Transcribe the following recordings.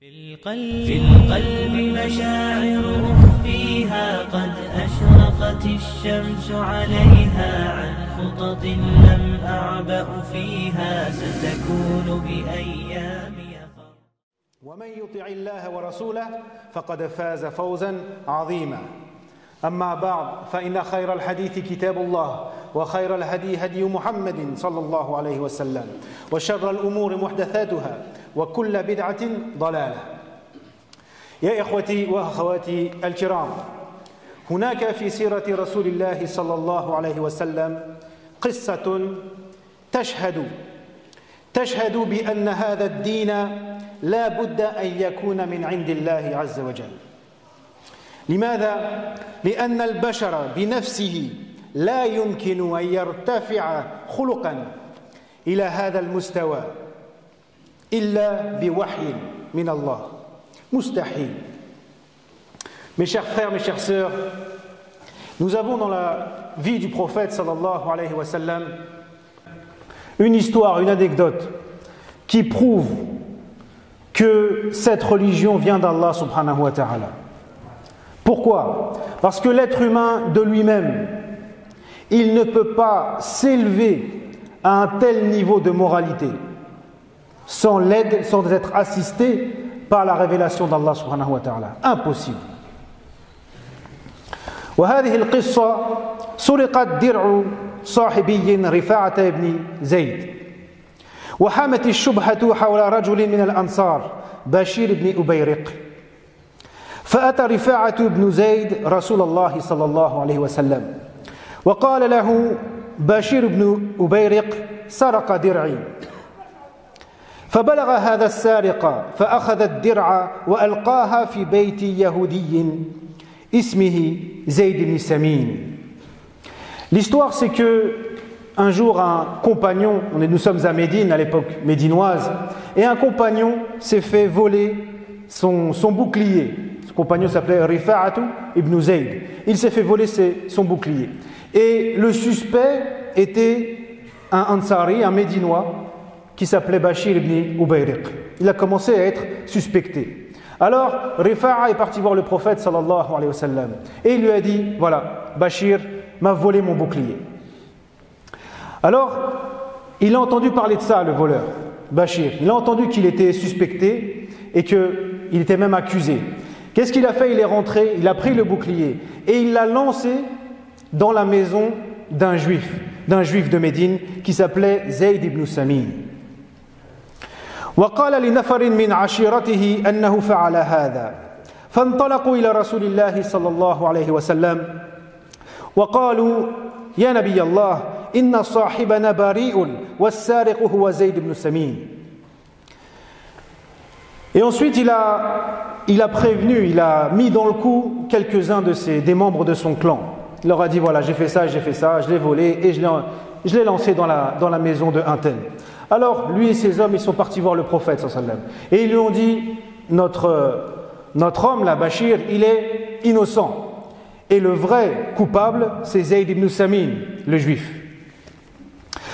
في القلب مشاعر أخفيها قد أشرقت الشمس عليها عن خطط لم أعبأ فيها ستكون بأيام. ومن يطع الله ورسوله فقد فاز فوزا عظيما. أما بعد فإن خير الحديث كتاب الله وخير الهدي هدي محمد صلى الله عليه وسلم وشر الأمور محدثاتها وكل بدعة ضلالة. يا إخوتي وأخواتي الكرام، هناك في سيرة رسول الله صلى الله عليه وسلم قصة تشهد بأن هذا الدين لا بد أن يكون من عند الله عز وجل. لماذا؟ لأن البشر بنفسه لا يمكن أن يرتفع خلقا إلى هذا المستوى إلا بوحي من Allah. Mustahil. Mes chers frères, mes chères sœurs, nous avons dans la vie du prophète sallallahu alayhi wa sallam une histoire, une anecdote qui prouve que cette religion vient d'Allah subhanahu wa ta'ala. Pourquoi? Parce que l'être humain de lui-même, il ne peut pas s'élever à un tel niveau de moralité sans l'aide, sans être assisté par la révélation d'Allah subhanahu wa ta'ala. Impossible. وهذه القصة سرقت درع صاحبي رفاعة بن زيد وحامت الشبهة حول رجل من الأنصار بشير بن أبيرق، فأتى رفاعة بن زيد رسول الله صلى الله عليه وسلم وقال له بشير بن أبيرق سرق درعي، فبلغ هذا السارق فأخذ الدرع وألقاها في بيت يهودي اسمه زيد بن سمين. L'histoire, c'est que un jour un compagnon, nous sommes à Médine à l'époque médinoise, et un compagnon s'est fait voler son bouclier. Ce compagnon s'appelait Rifa'atu ibn Zayd. Il s'est fait voler son bouclier. Et le suspect était un Ansari, un Médinois, qui s'appelait Bashir ibn Ubayriq. Il a commencé à être suspecté. Alors, Rifa'a est parti voir le prophète sallallahu alayhi wa sallam et il lui a dit, voilà, Bashir m'a volé mon bouclier. Alors, il a entendu parler de ça, le voleur, Bashir. Il a entendu qu'il était suspecté et qu'il était même accusé. Qu'est-ce qu'il a fait? Il est rentré, il a pris le bouclier et il l'a lancé dans la maison d'un juif de Médine qui s'appelait Zayd ibn Samin. وقال لنفر من عشيرته أنه فعل هذا، فانطلقوا إلى رسول الله صلى الله عليه وسلم وقالوا يا نبي الله إن صاحبنا بريء والسارق هو زيد بن سمين. Et ensuite il a prévenu, il a mis dans le coup quelques-uns des membres de son clan. Il leur a dit voilà, j'ai fait ça, je l'ai volé et je l'ai lancé dans la maison de un tel. Alors lui et ses hommes, ils sont partis voir le prophète sallallahu alayhi wa sallam et ils lui ont dit notre homme là, Bashir, il est innocent et le vrai coupable c'est Zayd ibn Samin, le juif.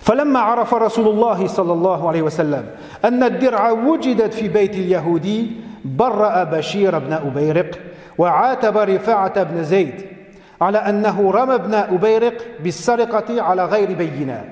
فلما عرف رسول الله صلى الله عليه وسلم أن الدرع وجدت في بيت اليهودي برأ بشير بن أبيرق وعاتب رفاعة بن زيد على أنه رمى ابن أبيرق بالسرقة على غير بينة.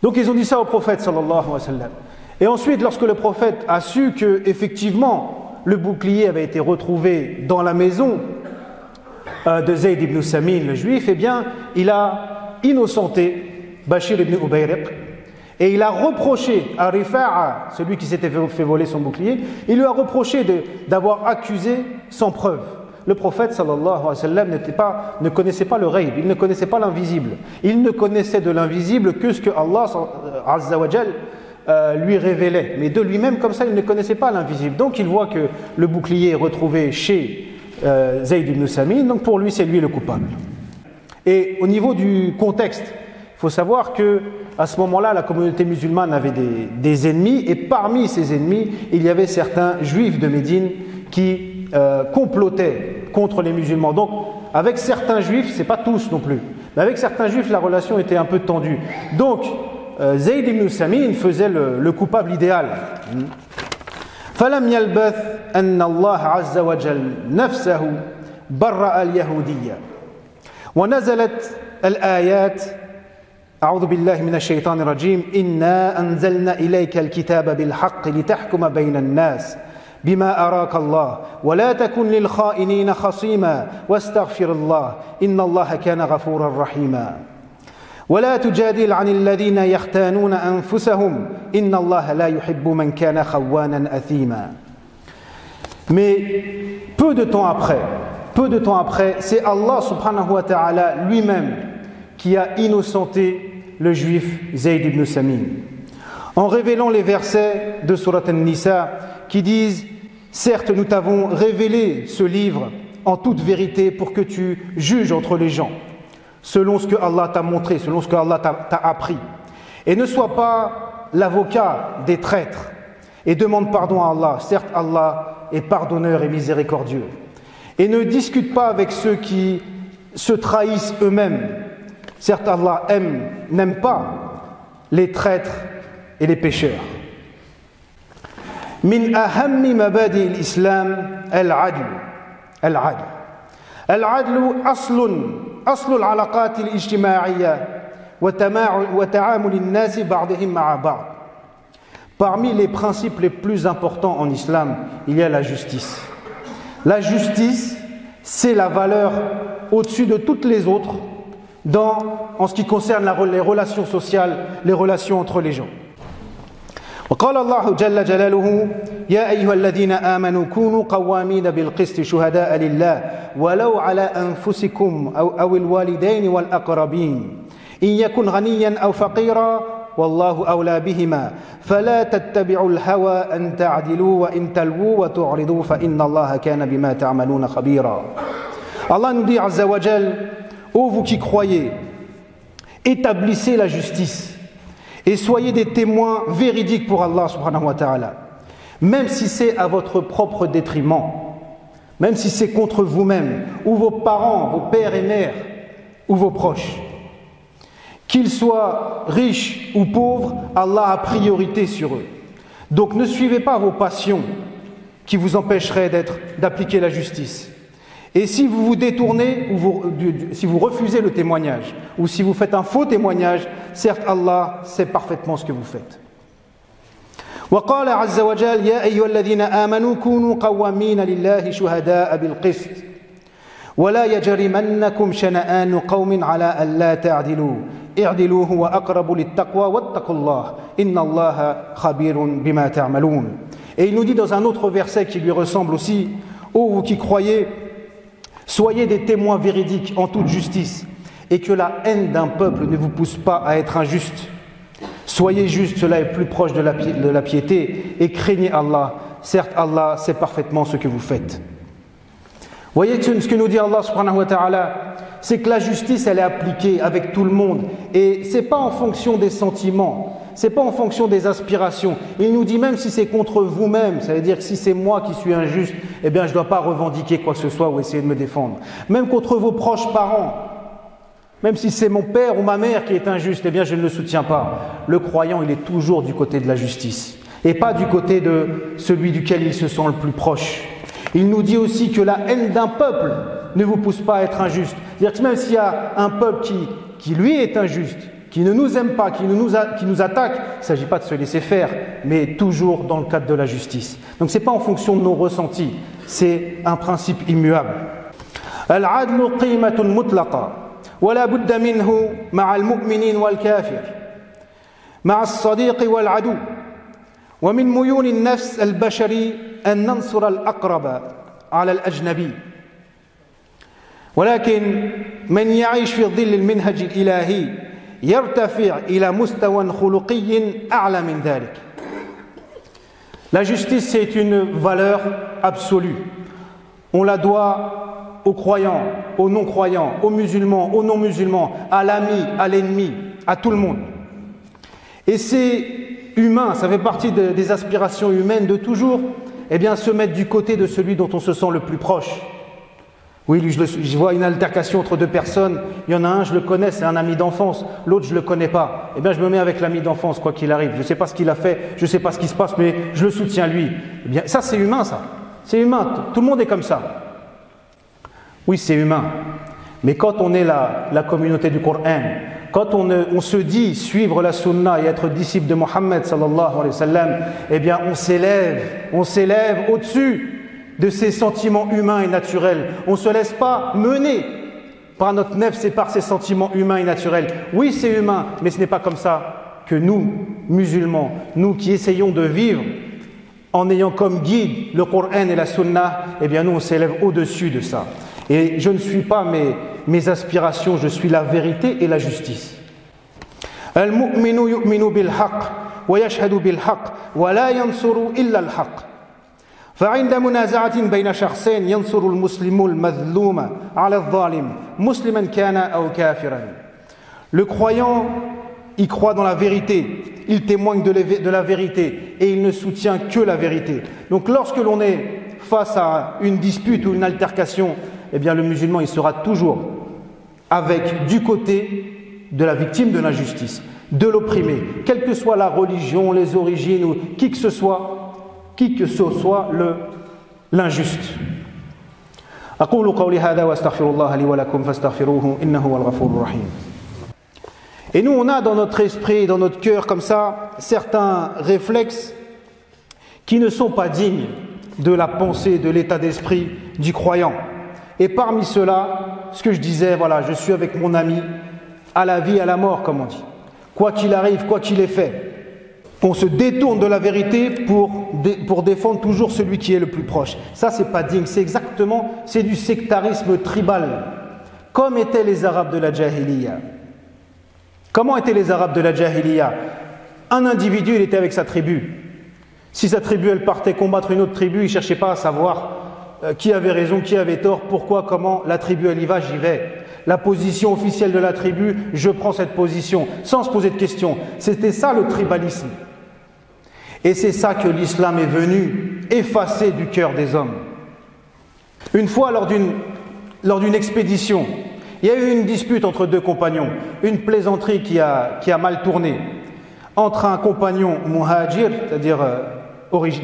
Donc ils ont dit ça au prophète sallallahu alayhi wa sallam. Et ensuite, lorsque le prophète a su que effectivement le bouclier avait été retrouvé dans la maison de Zayd ibn Samin, le juif, eh bien, il a innocenté Bashir ibn Ubayriq et il a reproché à Rifa'a, celui qui s'était fait voler son bouclier, il lui a reproché d'avoir accusé sans preuve. Le prophète sallallahu alayhi wa sallam ne connaissait pas le ghaib, il ne connaissait pas l'invisible. Il ne connaissait de l'invisible que ce que Allah azza wa jal lui révélait. Mais de lui-même, comme ça, il ne connaissait pas l'invisible. Donc il voit que le bouclier est retrouvé chez Zayd ibn Samin, donc pour lui, c'est lui le coupable. Et au niveau du contexte, il faut savoir que à ce moment-là, la communauté musulmane avait des ennemis, et parmi ces ennemis, il y avait certains juifs de Médine qui complotaient contre les musulmans. Donc, avec certains juifs, c'est pas tous non plus, mais avec certains juifs, la relation était un peu tendue. Donc, Zayd ibn Samin faisait le coupable idéal. فلم يلبث أن الله عز وجل نفسه برأ اليهودية ونزلت الآيات أعوذ بالله من الشيطان الرجيم إنا أنزلنا إليك الكتاب بالحق لتحكم بين الناس بما أراك الله ولا تكن للخائنين خصيما واستغفر الله إن الله كان غفورا رحيما ولا تجادل عن الذين يختانون أنفسهم إن الله لا يحب من كان خوانا أثيما. Mais peu de temps après, c'est Allah subhanahu wa ta'ala lui-même qui a innocenté le juif Zayd ibn Samin en révélant les versets de Surat An-Nisa qui disent « Certes, nous t'avons révélé ce livre en toute vérité pour que tu juges entre les gens, selon ce que Allah t'a montré, selon ce que Allah t'a appris. Et ne sois pas l'avocat des traîtres et demande pardon à Allah. Certes, Allah est pardonneur et miséricordieux. Et ne discute pas avec ceux qui se trahissent eux-mêmes. Certes, Allah n'aime pas les traîtres et les pécheurs. » من أهم مبادئ الإسلام العدل. العدل أصل العلاقات الاجتماعية وتعامل الناس بعضهم مع بعض. Parmi les principes les plus importants en islam, il y a la justice. La justice, c'est la valeur au-dessus de toutes les autres en ce qui concerne les relations sociales, les relations entre les gens. وقال الله جل جلاله يا أيها الذين آمنوا كونوا قوامين بالقسط شهداء لله ولو على أنفسكم أو الوالدين والأقربين إن يكن غنيا أو فقيرا والله أولى بهما فلا تتبعوا الهوى أن تعدلوا وإن تلووا وتعرضوا فإن الله كان بما تعملون خبيرا. Allah nous dit Azza wa Jal, ô vous qui croyez, établissez la justice et soyez des témoins véridiques pour Allah subhanahu wa ta'ala, même si c'est à votre propre détriment, même si c'est contre vous-même, ou vos parents, vos pères et mères, ou vos proches. Qu'ils soient riches ou pauvres, Allah a priorité sur eux. Donc ne suivez pas vos passions qui vous empêcheraient d'appliquer la justice. Et si vous vous détournez, si vous refusez le témoignage, ou si vous faites un faux témoignage, certes Allah sait parfaitement ce que vous faites. وقال عز وجل يا أيها الذين آمنوا كونوا قوامين لله شهداء بالقسط ولا يجرمنكم شنآن قوم على ألا تعدلوا اعدلوا هو أقرب للتقوى واتقوا الله إن الله خبير بما تعملون. Et il nous dit dans un autre verset qui lui ressemble aussi, ô vous qui croyez, soyez des témoins véridiques en toute justice et que la haine d'un peuple ne vous pousse pas à être injuste. Soyez juste, cela est plus proche de la piété et craignez Allah. Certes, Allah sait parfaitement ce que vous faites. Voyez ce que nous dit Allah subhanahu wa ta'ala, c'est que la justice elle est appliquée avec tout le monde et c'est pas en fonction des sentiments, c'est pas en fonction des aspirations. Il nous dit même si c'est contre vous-même, ça veut dire que si c'est moi qui suis injuste, eh bien je dois pas revendiquer quoi que ce soit ou essayer de me défendre. Même contre vos proches parents, même si c'est mon père ou ma mère qui est injuste, eh bien je ne le soutiens pas. Le croyant, il est toujours du côté de la justice et pas du côté de celui duquel il se sent le plus proche. Il nous dit aussi que la haine d'un peuple ne vous pousse pas à être injuste. C'est-à-dire que même s'il y a un peuple qui lui est injuste, qui ne nous aime pas, qui nous attaque, il ne s'agit pas de se laisser faire, mais toujours dans le cadre de la justice. Donc ce n'est pas en fonction de nos ressentis, c'est un principe immuable. Al-adlu qimatun mutlaqa, wa la budda minhu ma'a al-mu'minin wal-kafir, ma'a as-sadiq wal-adu, wa min muyun an-nafs al-bashari أن ننصر الأقرب على الأجنبي ولكن من يعيش في ظل المنهج الإلهي يرتفع إلى مستوى خلقي أعلى من ذلك. La justice, c'est une valeur absolue. On la doit aux croyants, aux non-croyants, aux musulmans, aux non-musulmans, à l'ami, à l'ennemi, à tout le monde. Et c'est humain, ça fait partie des aspirations humaines de toujours, eh bien, se mettre du côté de celui dont on se sent le plus proche. Oui, lui, je vois une altercation entre deux personnes. Il y en a un, je le connais, c'est un ami d'enfance. L'autre, je ne le connais pas. Eh bien, je me mets avec l'ami d'enfance, quoi qu'il arrive. Je ne sais pas ce qu'il a fait, je ne sais pas ce qui se passe, mais je le soutiens lui. Eh bien, ça, c'est humain, ça. C'est humain. Tout le monde est comme ça. Oui, c'est humain. Mais quand on est la communauté du Coran, quand on se dit suivre la sunna et être disciple de Mohammed sallallahu alayhi wa sallam, eh bien, on s'élève au-dessus de ces sentiments humains et naturels. On ne se laisse pas mener par notre nef, c'est par ces sentiments humains et naturels. Oui, c'est humain, mais ce n'est pas comme ça que nous, musulmans, nous qui essayons de vivre en ayant comme guide le Coran et la Sunna, eh bien nous on s'élève au-dessus de ça. Et je ne suis pas mes aspirations, je suis la vérité et la justice. Al-mu'minu yu'minu bil-haqq wa yashhadu bil-haqq wa la yansuru illa al-haqq. فعند منازعة بين شخصين ينصر المسلم المظلوم على الظالم مسلما كان أو كافرا. Le croyant, il croit dans la vérité, il témoigne de la vérité et il ne soutient que la vérité. Donc lorsque l'on est face à une dispute ou une altercation, eh bien le musulman il sera toujours avec du côté de la victime de l'injustice, de l'opprimé, quelle que soit la religion, les origines ou qui que ce soit l'injuste. أقول قولي هذا وأستغفر الله لي ولكم فاستغفروه إنه هو الغفور الرحيم. Et nous on a dans notre esprit, dans notre cœur comme ça, certains réflexes qui ne sont pas dignes de la pensée, de l'état d'esprit du croyant. Et parmi ceux-là, ce que je disais, voilà, je suis avec mon ami à la vie, à la mort, comme on dit. Quoi qu'il arrive, quoi qu'il ait fait. On se détourne de la vérité pour défendre toujours celui qui est le plus proche. Ça, c'est pas digne. C'est du sectarisme tribal. Comme étaient les Arabes de la Jahiliya. Comment étaient les Arabes de la Jahiliya? Un individu, il était avec sa tribu. Si sa tribu, elle partait combattre une autre tribu, il ne cherchait pas à savoir qui avait raison, qui avait tort, pourquoi, comment. La tribu, elle y va, j'y vais. La position officielle de la tribu, je prends cette position, sans se poser de questions. C'était ça le tribalisme. Et c'est ça que l'islam est venu effacer du cœur des hommes. Une fois, lors d'une expédition, il y a eu une dispute entre deux compagnons, une plaisanterie qui a mal tourné, entre un compagnon muhajir, c'est-à-dire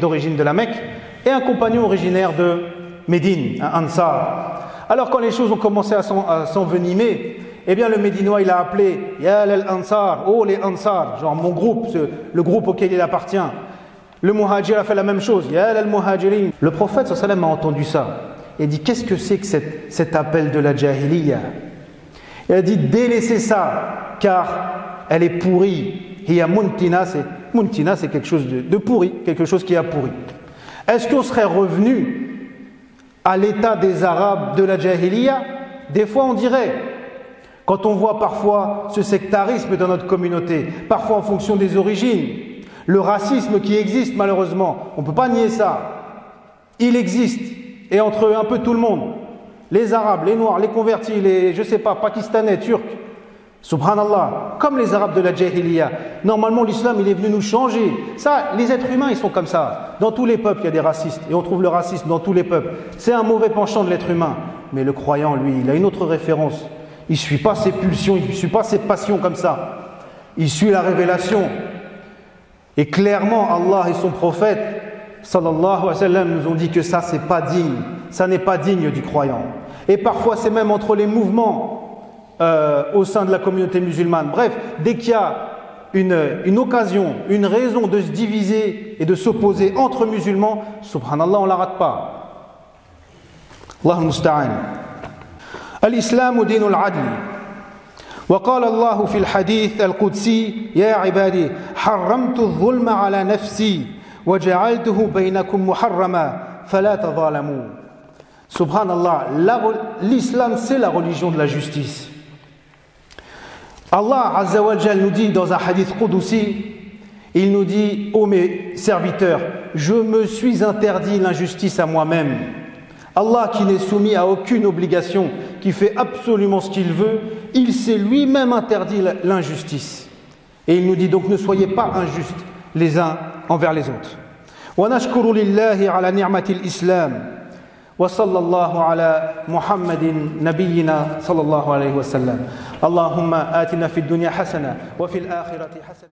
d'origine de la Mecque, et un compagnon originaire de Médine, un Ansar. Alors quand les choses ont commencé à s'envenimer, eh bien le Médinois il a appelé Ya al-Ansar, oh les Ansar, genre mon groupe, le groupe auquel il appartient. Le Muhajir a fait la même chose, Ya al-Muhajirin. Le prophète sallallahu alayhi wa sallam a entendu ça. Il a dit qu'est-ce que c'est que cet appel de la Jahiliya? Il a dit délaissez ça car elle est pourrie. Hiya muntina, c'est quelque chose de pourri, quelque chose qui a pourri. Est-ce qu'on serait revenu à l'état des Arabes de la Jahiliya? Des fois on dirait, quand on voit parfois ce sectarisme dans notre communauté, parfois en fonction des origines, le racisme qui existe malheureusement, on ne peut pas nier ça, il existe, et entre un peu tout le monde, les Arabes, les Noirs, les convertis, les, je sais pas, Pakistanais, Turcs, subhanallah, comme les Arabes de la Jahiliya. Normalement l'islam il est venu nous changer. Ça, les êtres humains ils sont comme ça. Dans tous les peuples il y a des racistes, et on trouve le racisme dans tous les peuples. C'est un mauvais penchant de l'être humain. Mais le croyant lui, il a une autre référence. Il ne suit pas ses pulsions, il ne suit pas ses passions comme ça. Il suit la révélation. Et clairement, Allah et son prophète, sallallahu alayhi wa sallam, nous ont dit que ça, c'est pas digne. Ça n'est pas digne du croyant. Et parfois, c'est même entre les mouvements au sein de la communauté musulmane. Bref, dès qu'il y a une occasion, une raison de se diviser et de s'opposer entre musulmans, subhanallah, on ne la rate pas. Allah musta'an. الإسلام دين العدل وقال الله في الحديث القدسي يا عبادي حرمت الظلم على نفسي وجعلته بينكم محرما فلا تظالموا. Subhanallah, l'islam c'est la religion de la justice. Allah Azza wa Jal nous dit dans un hadith Qudusi, il nous dit ô mes serviteurs, je me suis interdit l'injustice à moi-même. Allah qui n'est soumis à aucune obligation, qui fait absolument ce qu'il veut, il s'est lui-même interdit l'injustice. Et il nous dit donc ne soyez pas injustes les uns envers les autres. وَنَشْكُرُ لِلَّهِ عَلَى نِعْمَةِ الْإِسْلَامِ وصلى الله على محمد نبينا صلى الله عليه وسلم. اللهم آتنا في الدنيا حسنة وفي الآخرة حسنة.